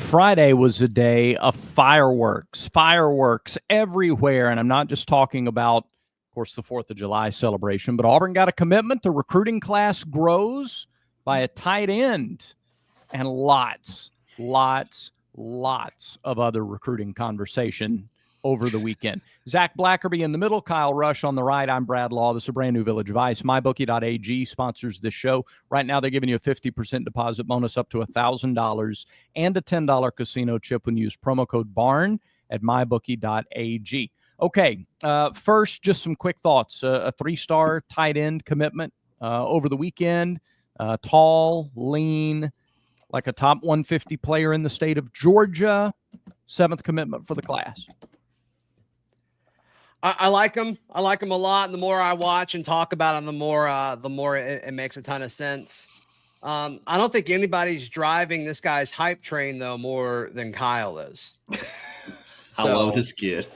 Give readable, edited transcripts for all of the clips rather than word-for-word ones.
Friday was a day of fireworks everywhere. And I'm not just talking about, of course, the 4th of July celebration, but Auburn got a commitment. The recruiting class grows by a tight end, and lots of other recruiting conversation over the weekend. Zach Blackerby in the middle, Kyle Rush on the right. I'm Brad Law. This is a brand new Village Vice. MyBookie.ag sponsors this show. Right now, they're giving you a 50% deposit bonus up to $1,000 and a $10 casino chip when you use promo code BARN at MyBookie.ag. Okay, first, just some quick thoughts. A 3-star tight end commitment over the weekend. Tall, lean, like a top 150 player in the state of Georgia. 7th commitment for the class. I like him. I like him a lot. And the more I watch and talk about him, the more it makes a ton of sense. I don't think anybody's driving this guy's hype train though more than Kyle is. I love this kid.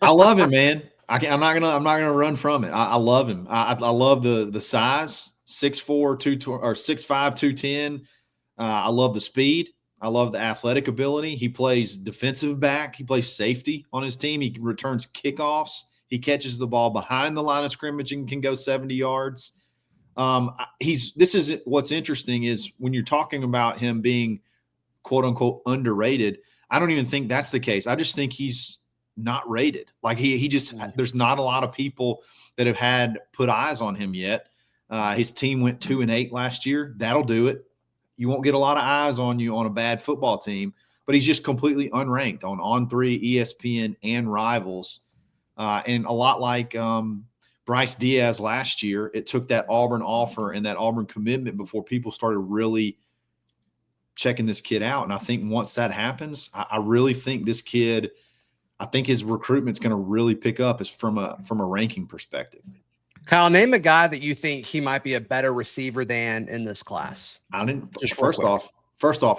I love him, man. I'm not gonna run from it. I love him. I love the size, 6'4", 6'5", 210. I love the speed. I love the athletic ability. He plays defensive back. He plays safety on his team. He returns kickoffs. He catches the ball behind the line of scrimmage and can go 70 yards. This is what's interesting is when you're talking about him being quote unquote underrated, I don't even think that's the case. I just think he's not rated. Like he just, there's not a lot of people that have had put eyes on him yet. His team went 2-8 last year. That'll do it. You won't get a lot of eyes on you on a bad football team, but he's just completely unranked on On3, ESPN, and Rivals. And a lot like Bryce Diaz last year, it took that Auburn offer and that Auburn commitment before people started really checking this kid out. And I think once that happens, I really think this kid, I think his recruitment's going to really pick up as from a ranking perspective. Kyle, name a guy that you think he might be a better receiver than in this class. I didn't. Just first off,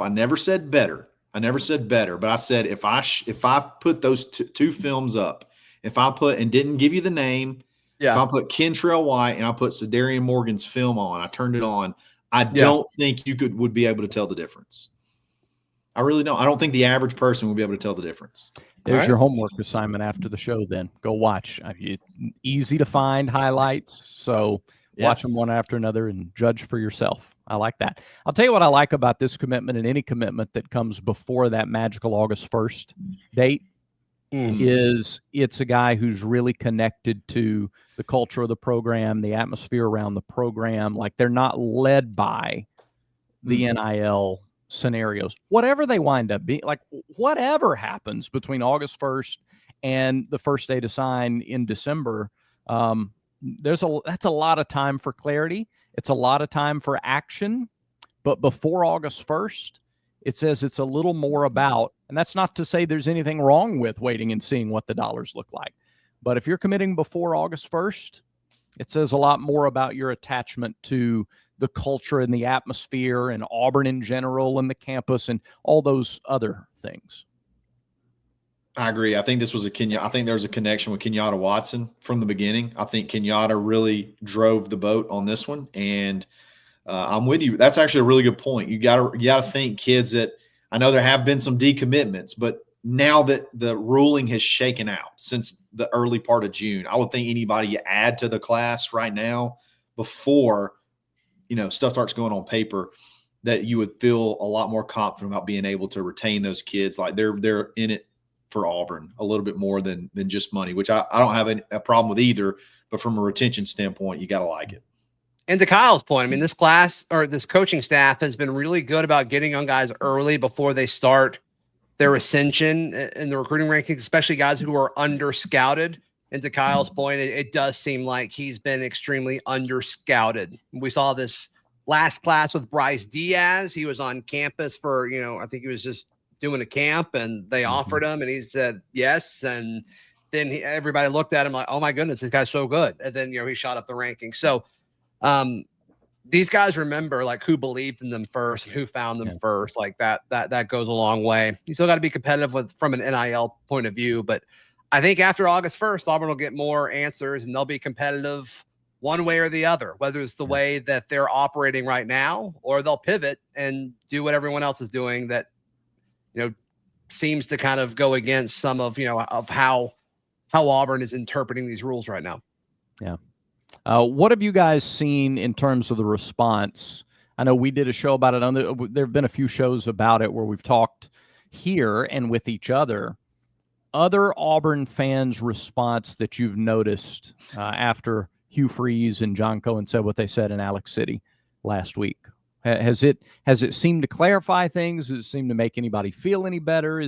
I never said better. But I said if I put those two films up, if I put and didn't give you the name, if I put Kentrell White and I put Cedarian Morgan's film on, I turned it on. I don't think you would be able to tell the difference. I really don't. I don't think the average person would be able to tell the difference. There's your homework assignment after the show then. Go watch. It's easy to find highlights, so watch them one after another and judge for yourself. I like that. I'll tell you what I like about this commitment and any commitment that comes before that magical August 1st date is it's a guy who's really connected to the culture of the program, the atmosphere around the program. Like they're not led by the NIL scenarios, whatever they wind up being, like whatever happens between August 1st and the first day to sign in December, that's a lot of time for clarity. It's a lot of time for action, but before August 1st, it says it's a little more about, and that's not to say there's anything wrong with waiting and seeing what the dollars look like. But if you're committing before August 1st, it says a lot more about your attachment to the culture and the atmosphere and Auburn in general and the campus and all those other things. I agree. I think this was I think there was a connection with Kenyatta Watson from the beginning. I think Kenyatta really drove the boat on this one. And I'm with you. That's actually a really good point. You gotta think kids that I know there have been some decommitments, but now that the ruling has shaken out since the early part of June, I would think anybody you add to the class right now before stuff starts going on paper, that you would feel a lot more confident about being able to retain those kids. Like they're in it for Auburn a little bit more than just money, which I don't have a problem with either. But from a retention standpoint, you got to like it. And to Kyle's point, I mean, this class or this coaching staff has been really good about getting young guys early before they start their ascension in the recruiting rankings, especially guys who are under-scouted. And to Kyle's point, it does seem like he's been extremely under-scouted. We saw this last class with Bryce Diaz. He was on campus for, I think he was just doing a camp, and they offered him, and he said yes. And then everybody looked at him like, oh, my goodness, this guy's so good. And then, he shot up the rankings. So these guys remember, like, who believed in them first and who found them first. Like, that goes a long way. You still got to be competitive from an NIL point of view, but I think after August 1st, Auburn will get more answers and they'll be competitive one way or the other, whether it's the way that they're operating right now, or they'll pivot and do what everyone else is doing that, seems to kind of go against some of, of how Auburn is interpreting these rules right now. Yeah. What have you guys seen in terms of the response? I know we did a show about it. There have been a few shows about it where we've talked here and with each other. Other Auburn fans' response that you've noticed after Hugh Freeze and John Cohen said what they said in Alex City last week? Has it seemed to clarify things? Does it seem to make anybody feel any better?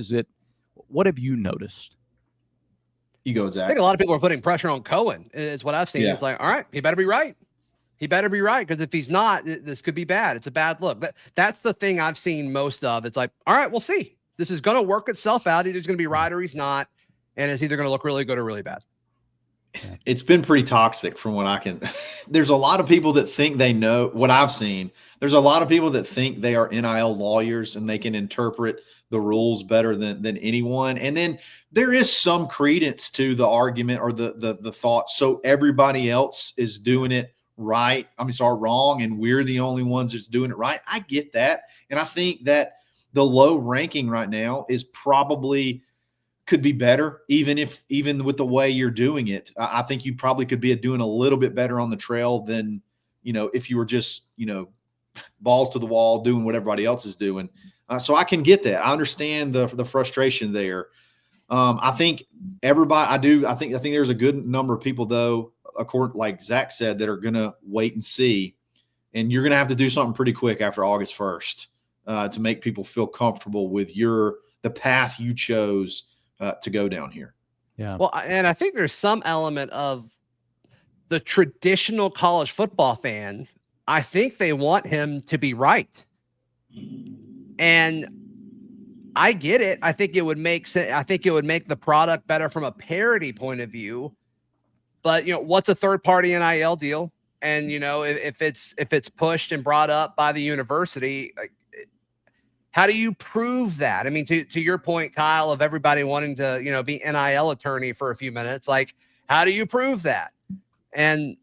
What have you noticed? You go, Zach. I think a lot of people are putting pressure on Cohen, is what I've seen. Yeah. It's like, all right, he better be right. He better be right, because if he's not, this could be bad. It's a bad look. That's the thing I've seen most of. It's like, all right, we'll see. This is going to work itself out. Either he's going to be right or he's not. And it's either going to look really good or really bad. It's been pretty toxic from what I can. There's a lot of people that think they know what I've seen. There's a lot of people that think they are NIL lawyers and they can interpret the rules better than anyone. And then there is some credence to the argument or the thought. So everybody else is doing it right. Wrong. And we're the only ones that's doing it right. I get that. And I think that the low ranking right now is probably could be better, even with the way you're doing it. I think you probably could be doing a little bit better on the trail than, if you were just, balls to the wall doing what everybody else is doing. So I can get that. I understand the frustration there. I think everybody, I think there's a good number of people though, according like Zach said, that are going to wait and see, and you're going to have to do something pretty quick after August 1st to make people feel comfortable with the path you chose to go down here. Yeah. Well, and I think there's some element of the traditional college football fan. I think they want him to be right. And I get it. I think it would make sense. I think it would make the product better from a parity point of view. But, what's a third-party NIL deal? And, if it's pushed and brought up by the university, how do you prove that? I mean, to your point, Kyle, of everybody wanting to, be NIL attorney for a few minutes, like, how do you prove that? And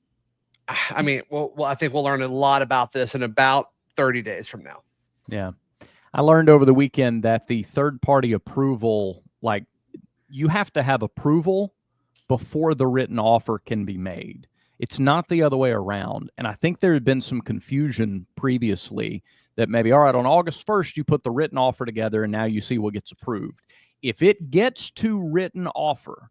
I mean, well, I think we'll learn a lot about this in about 30 days from now. Yeah. I learned over the weekend that the third-party approval, like, you have to have approval before the written offer can be made. It's not the other way around. And I think there had been some confusion previously that maybe, all right, on August 1st, you put the written offer together and now you see what gets approved. If it gets to written offer,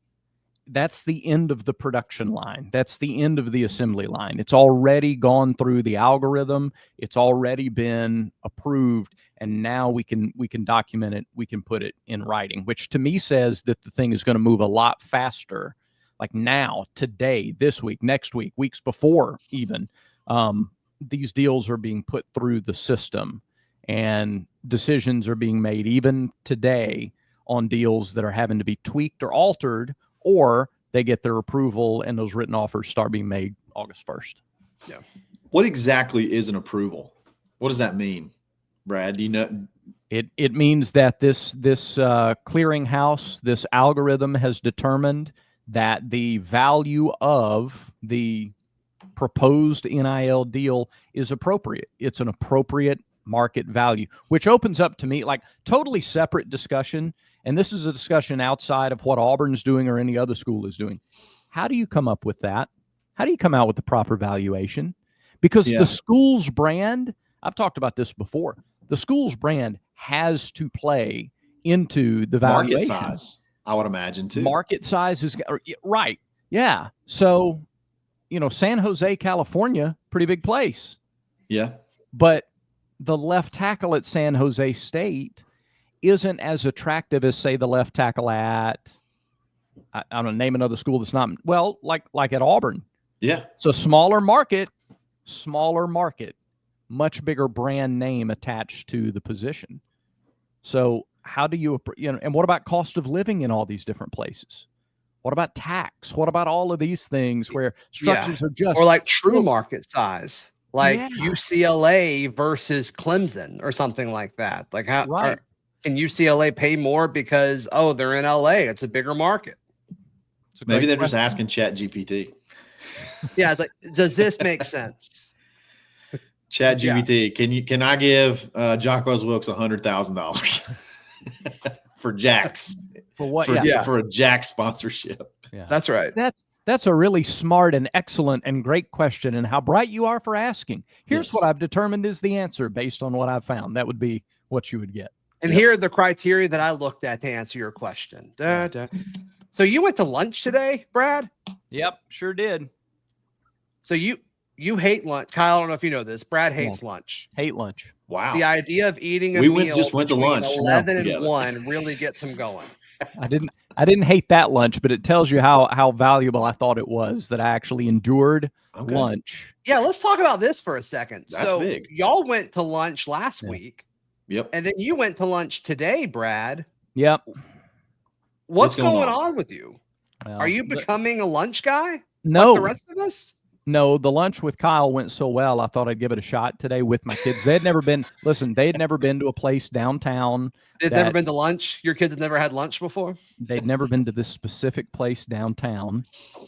that's the end of the production line. That's the end of the assembly line. It's already gone through the algorithm. It's already been approved. And now we can document it. We can put it in writing, which to me says that the thing is going to move a lot faster. Like now, today, this week, next week, weeks before even, these deals are being put through the system and decisions are being made even today on deals that are having to be tweaked or altered, or they get their approval and those written offers start being made August 1st. Yeah. What exactly is an approval? What does that mean, Brad? Do you know? It means that this clearinghouse, this algorithm has determined that the value of the proposed NIL deal is appropriate. It's an appropriate market value, which opens up to me like totally separate discussion. And this is a discussion outside of what Auburn's doing or any other school is doing. How do you come up with that? How do you come out with the proper valuation? Because the school's brand, I've talked about this before, the school's brand has to play into the valuation. Market size, I would imagine too. Market size is right. Yeah. So, San Jose, California, pretty big place. Yeah. But the left tackle at San Jose State isn't as attractive as, say, the left tackle at, I'm going to name another school that's not, well, like at Auburn. Yeah. So smaller market, much bigger brand name attached to the position. So how do you, and what about cost of living in all these different places? What about tax? What about all of these things where structures are just, or like true market size, like UCLA versus Clemson or something like that? Like how can UCLA pay more because, they're in LA, it's a bigger market? Maybe they're just asking Chat GPT. Yeah, it's like, does this make sense? Chat GPT, can I give Jacquez Wilkes $100,000 for Jax For what? For a Jax sponsorship? Yeah, that's right. That's a really smart and excellent and great question, and how bright you are for asking. Here's what I've determined is the answer based on what I've found. That would be what you would get. And here are the criteria that I looked at to answer your question. So you went to lunch today, Brad? Yep, sure did. So you hate lunch. Kyle, I don't know if you know this. Brad hates lunch. Hate lunch. Wow. The idea of eating a meal just went to lunch 11 and 1 really gets him going. I didn't hate that lunch, but it tells you how valuable I thought it was that I actually endured lunch. Yeah, let's talk about this for a second. That's big. Y'all went to lunch last week. Yep. And then you went to lunch today, Brad. Yep. What's going on with you? Well, are you becoming a lunch guy? No. Like the rest of us? No, the lunch with Kyle went so well, I thought I'd give it a shot today with my kids. They had never been to a place downtown. They'd never been to lunch? Your kids had never had lunch before? They'd never been to this specific place downtown.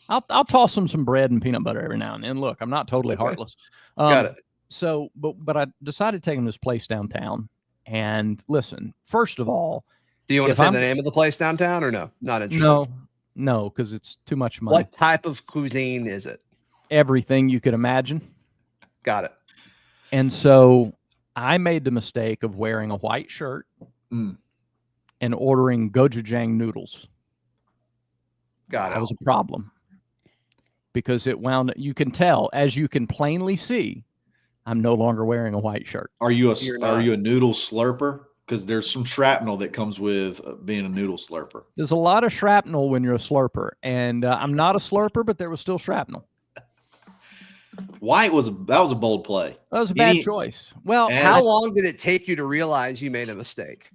I'll toss them some bread and peanut butter every now and then. Look, I'm not totally heartless. Got it. So, but I decided to take them to this place downtown. And listen, first of all, do you want to say the name of the place downtown or no? Not interested. No, because it's too much money. What type of cuisine is it? Everything you could imagine. Got it. And so I made the mistake of wearing a white shirt and ordering gochujang noodles. Got it. That was a problem because you can tell, as you can plainly see, I'm no longer wearing a white shirt. Are you a noodle slurper? Because there's some shrapnel that comes with being a noodle slurper. There's a lot of shrapnel when you're a slurper, and I'm not a slurper, but there was still shrapnel. White was a bold play. That was a bad choice. Well, how long did it take you to realize you made a mistake?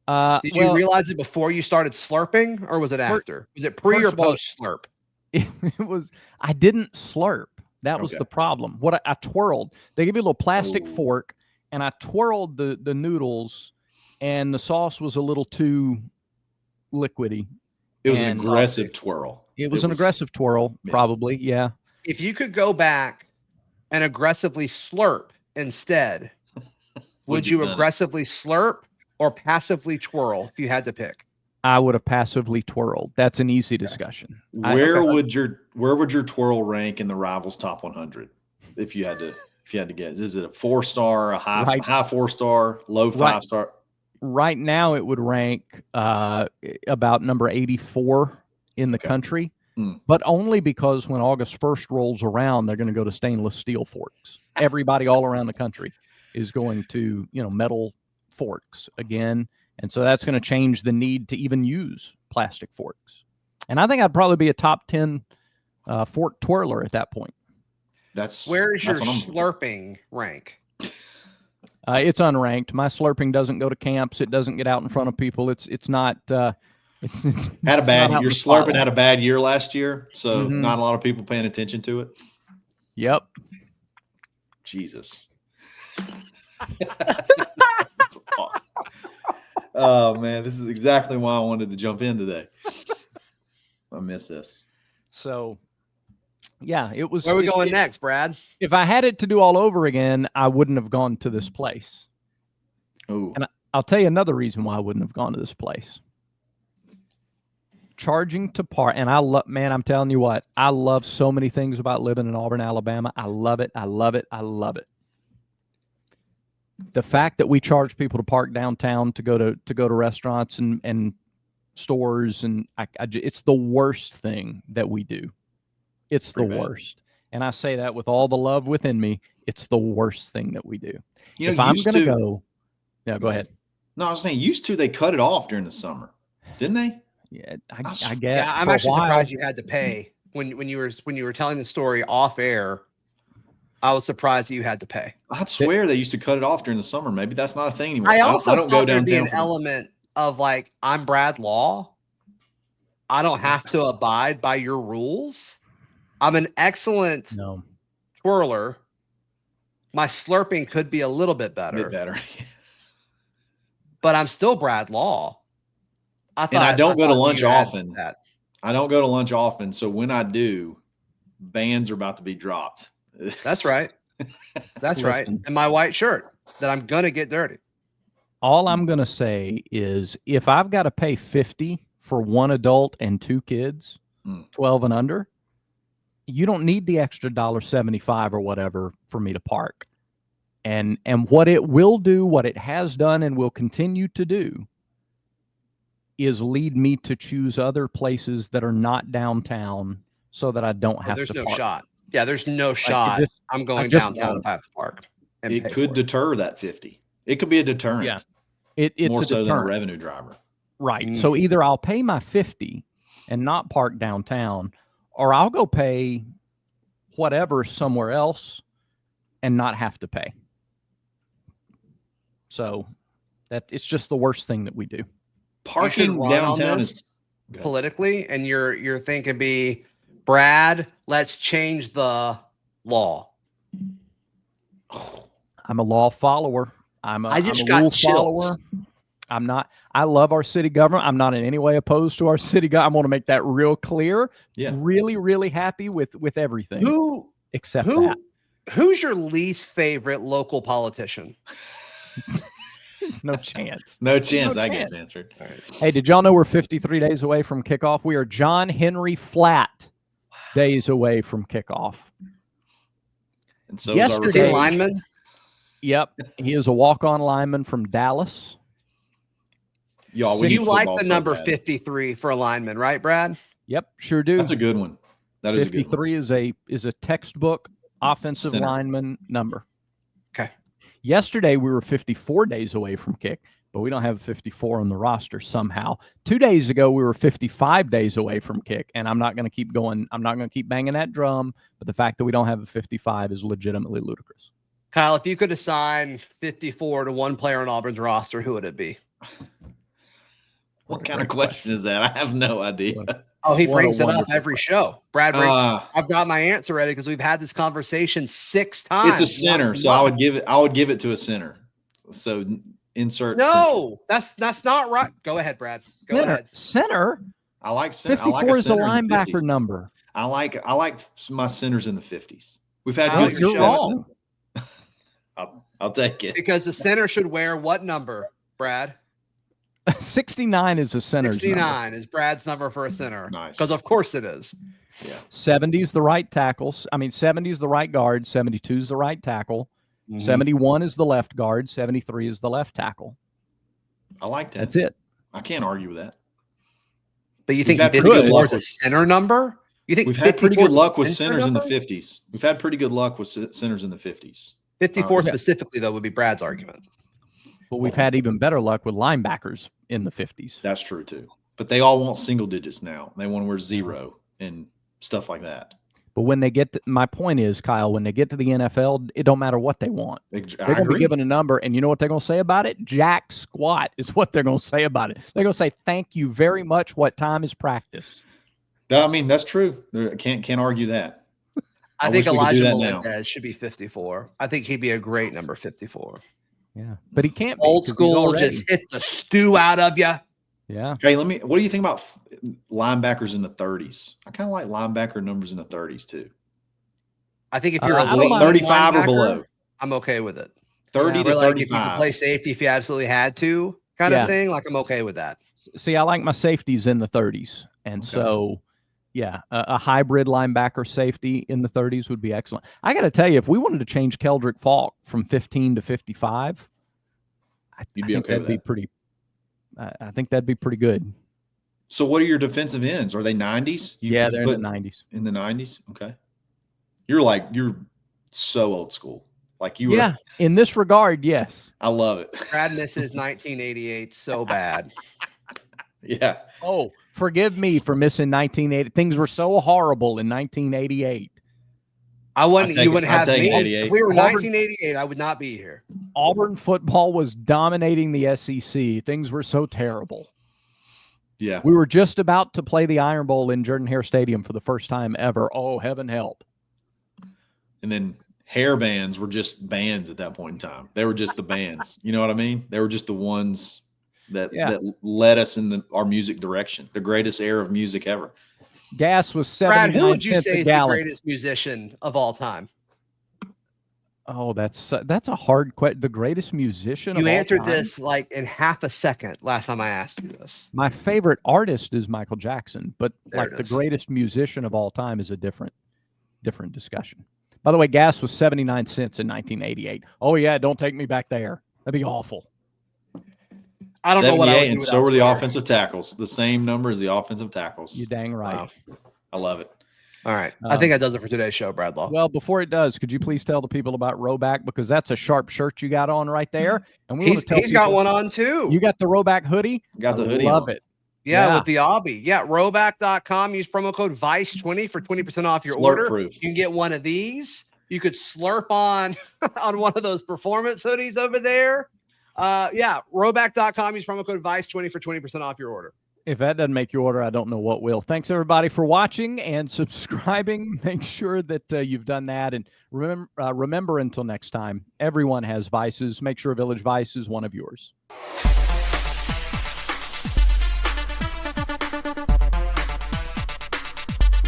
Did you realize it before you started slurping, or was it after? Was it pre or post slurp? It was. I didn't slurp. That was the problem. What I twirled. They give you a little plastic fork, and I twirled the noodles, and the sauce was a little too liquidy. It was an aggressive twirl. It was an aggressive twirl, probably. Yeah. If you could go back and aggressively slurp instead, would you aggressively slurp or passively twirl if you had to pick? I would have passively twirled. That's an easy discussion. Where would your twirl rank in the Rivals Top 100 if you had to guess? Is it a 4-star, a high 4-star, low 5-star? Right now, it would rank about number 84 in the country. But only because when August 1st rolls around, they're going to go to stainless steel forks. Everybody all around the country is going to, metal forks again. And so that's going to change the need to even use plastic forks. And I think I'd probably be a top 10 fork twirler at that point. Where's your slurping rank? It's unranked. My slurping doesn't go to camps. It doesn't get out in front of people. It's not... Your slurping had a bad year last year, so not a lot of people paying attention to it. Yep. Jesus. Oh man, this is exactly why I wanted to jump in today. I miss this. So, yeah, it was. Where are we going next, Brad? If I had it to do all over again, I wouldn't have gone to this place. Oh, and I'll tell you another reason why I wouldn't have gone to this place. Charging to park, and I'm telling you what, I love so many things about living in Auburn, Alabama. I love it. I love it. I love it. The fact that we charge people to park downtown to go to restaurants and stores, and it's the worst thing that we do. It's the worst, and I say that with all the love within me. It's the worst thing that we do. If I'm going to go, go ahead. No, I was saying used to they cut it off during the summer, didn't they? Yeah, I guess. Yeah, I'm actually surprised you had to pay when you were telling the story off air. I was surprised that you had to pay. I'd swear they used to cut it off during the summer. Maybe that's not a thing anymore. I also don't go downtown. There'd be an element of like, I'm Brad Law. I don't have to abide by your rules. I'm an excellent twirler. My slurping could be a little bit better. But I'm still Brad Law. I don't go to lunch often. I don't go to lunch often, so when I do, bands are about to be dropped. That's right. That's right. And my white shirt that I'm gonna get dirty. All I'm gonna say is, if I've got to pay $50 for one adult and 2 kids, 12 and under, you don't need the extra $1.75 or whatever for me to park. And what it will do, what it has done and will continue to do, is lead me to choose other places that are not downtown so that I don't have there's to no park. shot. Yeah, there's no shot. I'm going downtown if I have to park. It could deter that 50. It could be a deterrent. Yeah. It's more a so deterrent. than a revenue driver. Right. So either I'll pay my 50 and not park downtown, or I'll go pay whatever somewhere else and not have to pay. So it's just the worst thing that we do. Parking downtown is politically, and you're thinking, Brad, let's change the law. I'm a law follower. I'm a rule follower. I'm not. I love our city government. I'm not in any way opposed to our city government. I want to make that real clear. Yeah. Really, really happy with everything. Except that. Who's your least favorite local politician? No chance. No chance. I get answered. All right. Hey, did y'all know we're 53 days away from kickoff? We are John Henry Flat days away from kickoff. And so yesterday, lineman. Yep, he is a walk-on lineman from Dallas. Y'all, you like the number 53 for a lineman, right, Brad? Yep, sure do. That's a good one. That is 53 is a textbook offensive lineman number. Okay. Yesterday we were 54 days away from kick, but we don't have 54 on the roster somehow. 2 days ago we were 55 days away from kick, and I'm not going to keep going. I'm not going to keep banging that drum, but the fact that we don't have a 55 is legitimately ludicrous. Kyle, if you could assign 54 to one player on Auburn's roster, who would it be? What kind of question is that? I have no idea. Oh, he brings it up every show. Brad, I've got my answer ready because we've had this conversation 6 times. It's a center, so I would give it to a center. So insert. No, that's not right. Go ahead, Brad. Go ahead. Center. I like center. 54 is a linebacker number. I like my centers in the 50s. We've had good success. You're wrong. I'll take it. Because the center should wear what number, Brad? 69 is a center's 69 number. is Brad's number for a center. Nice. Because of course it is. Yeah. 70 is the right tackles. 70 is the right guard. 72 is the right tackle. 71 is the left guard. 73 is the left tackle. I like that. That's it. I can't argue with that. But you think 54 is a center number? You think we've had pretty good luck with centers in the 50s? We've had pretty good luck with centers in the 50s. 54 specifically, though, would be Brad's argument. But we've had even better luck with linebackers in the 50s. That's true, too. But they all want single digits now. They want to wear 0 and stuff like that. But when they get to, my point is, Kyle, when they get to the NFL, it don't matter what they want. They're going to be given a number, and you know what they're going to say about it? Jack squat is what they're going to say about it. They're going to say, thank you very much. What time is practice? That's true. Can't argue that. I think Elijah Melendez should be 54. I think he'd be a great number 54. Yeah, but he can't be. Old school, just hit the stew out of you. Yeah. Hey, what do you think about linebackers in the 30s? I kind of like linebacker numbers in the 30s too. I think if you're a 35 or below, I'm okay with it. 30 to 35. Like if you could play safety if you absolutely had to, kind of thing. Like I'm okay with that. See, I like my safeties in the 30s, and so. Yeah, a hybrid linebacker safety in the 30s would be excellent. I got to tell you, if we wanted to change Keldrick Falk from 15 to 55, I think that'd be pretty. I think that'd be pretty good. So, what are your defensive ends? Are they 90s? Yeah, they're in the 90s. In the 90s, okay. You're so old school. Like you. Yeah, in this regard, yes. I love it. Brad misses 1988 so bad. Yeah. Oh, forgive me for missing 1980. Things were so horrible in 1988. You wouldn't have me. 88. If we were 1988, I would not be here. Auburn football was dominating the SEC. Things were so terrible. Yeah. We were just about to play the Iron Bowl in Jordan-Hare Stadium for the first time ever. Oh, heaven help. And then hair bands were just bands at that point in time. They were just the bands. You know what I mean? They were just the ones that led us in our music direction, the greatest era of music ever. Gas was Brad, 79 who would you cents say a is the gallon. greatest musician of all time? Oh, that's a hard question. The greatest musician You of all answered time? this like in half a second last time I asked you this. My favorite artist is Michael Jackson, but There like it the is. greatest musician of all time is a different discussion. By the way, gas was 79 cents in 1988. Oh yeah, don't take me back there. That'd be awful. I don't know what I would do and so without were the Twitter. offensive tackles. The same number as the offensive tackles. You dang right. Wow. I love it. All right. I think that does it for today's show, Bradlaw. Well, before it does, could you please tell the people about Rowback, because that's a sharp shirt you got on right there, and we want to tell he's got one on too. You got the Rowback hoodie. Got the hoodie. Love on. it. Yeah, with the Obby. Yeah, rowback.com. Use promo code Vice20 for 20% off your order. Proof. You can get one of these. You could slurp on one of those performance hoodies over there. Yeah, rowback.com. Use promo code Vice20 for 20% off your order. If that doesn't make you order, I don't know what will. Thanks, everybody, for watching and subscribing. Make sure that you've done that. And remember, until next time, everyone has vices. Make sure Village Vice is one of yours.